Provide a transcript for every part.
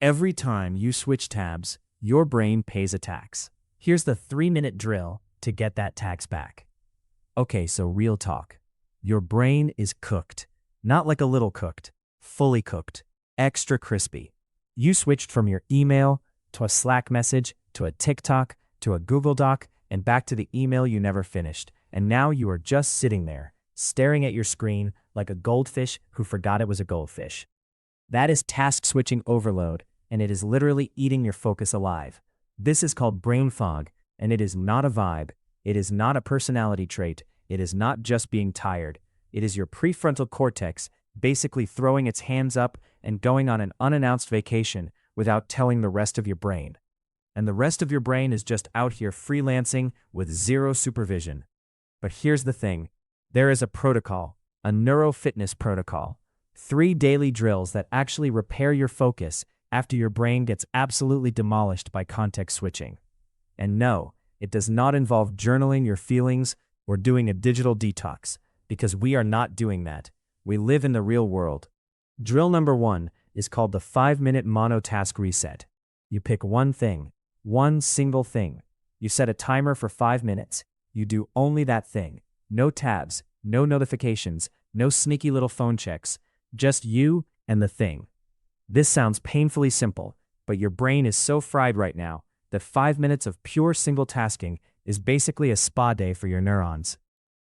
Every time you switch tabs, your brain pays a tax. Here's the 3-minute drill to get that tax back. Okay, so real talk. Your brain is cooked. Not like a little cooked, fully cooked, extra crispy. You switched from your email to a Slack message, to a TikTok, to a Google Doc, and back to the email you never finished. And now you are just sitting there, staring at your screen like a goldfish who forgot it was a goldfish. That is task switching overload, and it is literally eating your focus alive. This is called brain fog, and it is not a vibe. It is not a personality trait. It is not just being tired. It is your prefrontal cortex basically throwing its hands up and going on an unannounced vacation without telling the rest of your brain. And the rest of your brain is just out here freelancing with zero supervision. But here's the thing. There is a protocol, a neurofitness protocol. 3 daily drills that actually repair your focus after your brain gets absolutely demolished by context switching. And no, it does not involve journaling your feelings or doing a digital detox, because we are not doing that. We live in the real world. Drill number 1 is called the 5-minute monotask reset. You pick one thing, one single thing. You set a timer for 5 minutes. You do only that thing. No tabs, no notifications, no sneaky little phone checks. Just you and the thing. This sounds painfully simple, but your brain is so fried right now that 5 minutes of pure single tasking is basically a spa day for your neurons.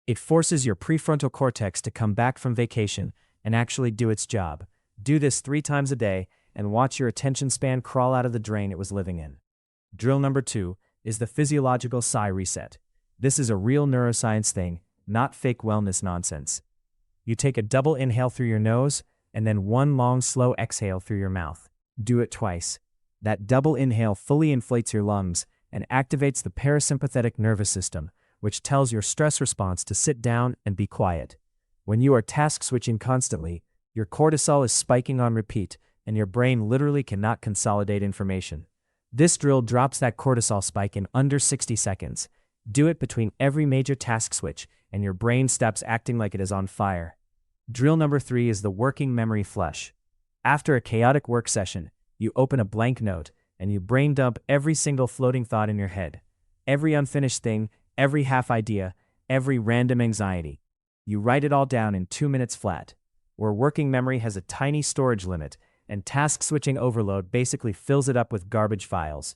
It forces your prefrontal cortex to come back from vacation and actually do its job. Do this 3 times a day and watch your attention span crawl out of the drain it was living in. Drill number 2 is the physiological sigh reset. This is a real neuroscience thing, not fake wellness nonsense. You take a double inhale through your nose and then one long, slow exhale through your mouth. Do it twice. That double inhale fully inflates your lungs and activates the parasympathetic nervous system, which tells your stress response to sit down and be quiet. When you are task switching constantly, your cortisol is spiking on repeat, and your brain literally cannot consolidate information. This drill drops that cortisol spike in under 60 seconds. Do it between every major task switch, and your brain stops acting like it is on fire. Drill number 3 is the working memory flush. After a chaotic work session, you open a blank note, and you brain dump every single floating thought in your head. Every unfinished thing, every half idea, every random anxiety. You write it all down in 2 minutes flat. Where working memory has a tiny storage limit, and task switching overload basically fills it up with garbage files.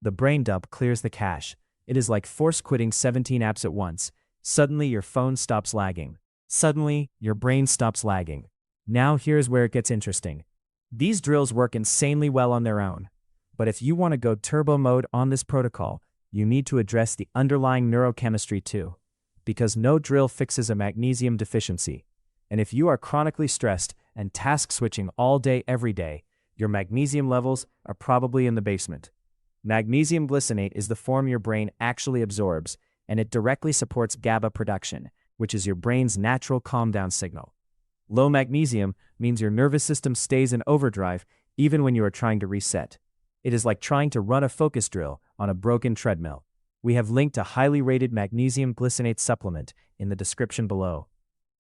The brain dump clears the cache. It is like force quitting 17 apps at once. Suddenly your phone stops lagging. Suddenly your brain stops lagging. Now here's where it gets interesting. These drills work insanely well on their own. But if you want to go turbo mode on this protocol, you need to address the underlying neurochemistry too. Because no drill fixes a magnesium deficiency. And if you are chronically stressed and task switching all day every day, your magnesium levels are probably in the basement. Magnesium glycinate is the form your brain actually absorbs, and it directly supports GABA production, which is your brain's natural calm-down signal. Low magnesium means your nervous system stays in overdrive even when you are trying to reset. It is like trying to run a focus drill on a broken treadmill. We have linked a highly rated magnesium glycinate supplement in the description below.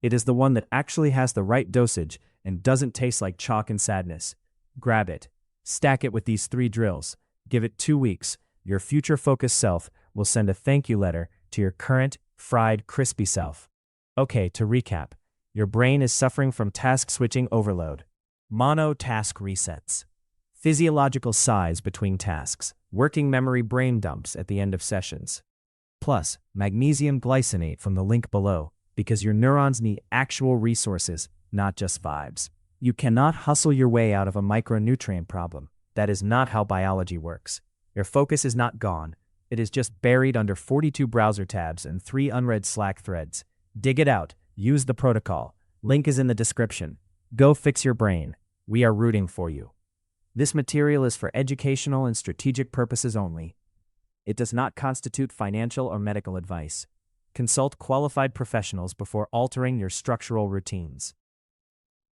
It is the one that actually has the right dosage and doesn't taste like chalk and sadness. Grab it. Stack it with these 3 drills. Give it 2 weeks. Your future focused self will send a thank you letter to your current, fried, crispy self. Okay, to recap. Your brain is suffering from task switching overload. Mono-task resets. Physiological sighs between tasks. Working memory brain dumps at the end of sessions. Plus, magnesium glycinate from the link below, because your neurons need actual resources, not just vibes. You cannot hustle your way out of a micronutrient problem. That is not how biology works. Your focus is not gone. It is just buried under 42 browser tabs and 3 unread Slack threads. Dig it out. Use the protocol. Link is in the description. Go fix your brain. We are rooting for you. This material is for educational and strategic purposes only. It does not constitute financial or medical advice. Consult qualified professionals before altering your structural routines.